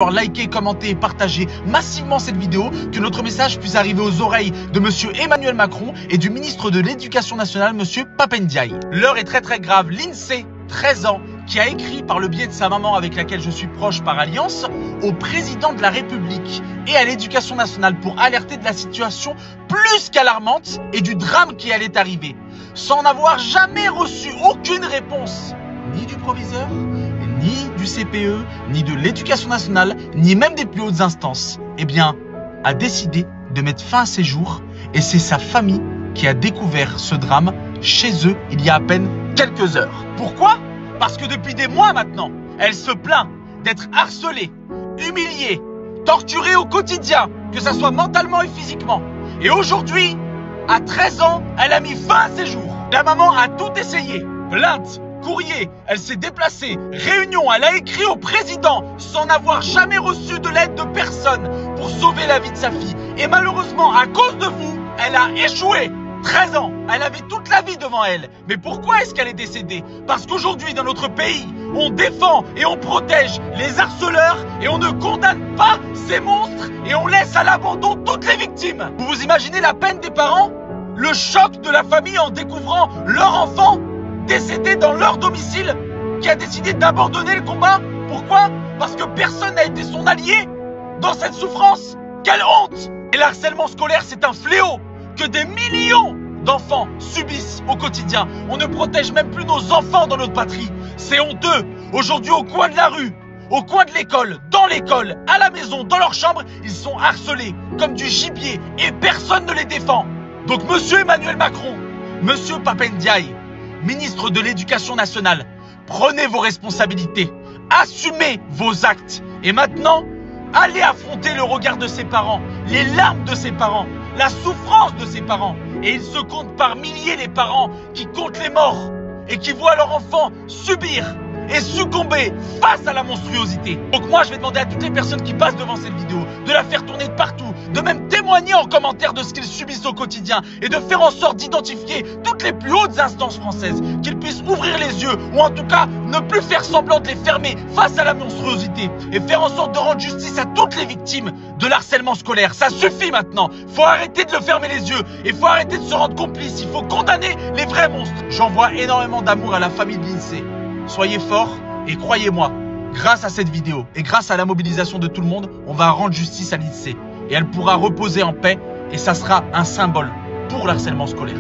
d'avoir liké, commenté et partagé massivement cette vidéo, que notre message puisse arriver aux oreilles de monsieur Emmanuel Macron et du ministre de l'Éducation nationale, monsieur Pap Ndiaye. L'heure est très grave. L'INSEE, 13 ans, qui a écrit par le biais de sa maman avec laquelle je suis proche par alliance, au président de la République et à l'Éducation nationale pour alerter de la situation plus qu'alarmante et du drame qui allait arriver, sans n'avoir jamais reçu aucune réponse, ni du proviseur, ni du CPE, ni de l'Éducation nationale, ni même des plus hautes instances, eh bien, a décidé de mettre fin à ses jours, et c'est sa famille qui a découvert ce drame chez eux il y a à peine quelques heures. Pourquoi ? Parce que depuis des mois maintenant, elle se plaint d'être harcelée, humiliée, torturée au quotidien, que ça soit mentalement et physiquement. Et aujourd'hui, à 13 ans, elle a mis fin à ses jours. La maman a tout essayé. Plainte, courrier, elle s'est déplacée, réunion, elle a écrit au président sans n'avoir jamais reçu de l'aide de personne pour sauver la vie de sa fille. Et malheureusement, à cause de vous, elle a échoué. 13 ans, elle avait toute la vie devant elle. Mais pourquoi est-ce qu'elle est décédée? Parce qu'aujourd'hui, dans notre pays, on défend et on protège les harceleurs et on ne condamne pas ces monstres et on laisse à l'abandon toutes les victimes. Vous vous imaginez la peine des parents? Le choc de la famille en découvrant leur enfant décédé dans leur domicile qui a décidé d'abandonner le combat? Pourquoi? Parce que personne n'a été son allié dans cette souffrance. Quelle honte! Et le harcèlement scolaire, c'est un fléau que des millions d'enfants subissent au quotidien. On ne protège même plus nos enfants dans notre patrie. C'est honteux. Aujourd'hui, au coin de la rue, au coin de l'école, dans l'école, à la maison, dans leur chambre, ils sont harcelés comme du gibier et personne ne les défend. Donc, monsieur Emmanuel Macron, monsieur Pap Ndiaye, ministre de l'Éducation nationale, prenez vos responsabilités, assumez vos actes et maintenant, allez affronter le regard de ses parents, les larmes de ses parents, la souffrance de ses parents. Et il se compte par milliers les parents qui comptent les morts et qui voient leur enfant subir et succomber face à la monstruosité. Donc moi je vais demander à toutes les personnes qui passent devant cette vidéo de la faire tourner de partout, de même témoigner en commentaire de ce qu'ils subissent au quotidien et de faire en sorte d'identifier toutes les plus hautes instances françaises, qu'ils puissent ouvrir les yeux ou en tout cas ne plus faire semblant de les fermer face à la monstruosité et faire en sorte de rendre justice à toutes les victimes de l'harcèlement scolaire. Ça suffit maintenant, faut arrêter de le fermer les yeux et faut arrêter de se rendre complice, il faut condamner les vrais monstres. J'envoie énormément d'amour à la famille de l'INSEE. Soyez forts et croyez-moi, grâce à cette vidéo et grâce à la mobilisation de tout le monde, on va rendre justice à l'INSEE et elle pourra reposer en paix et ça sera un symbole pour le harcèlement scolaire.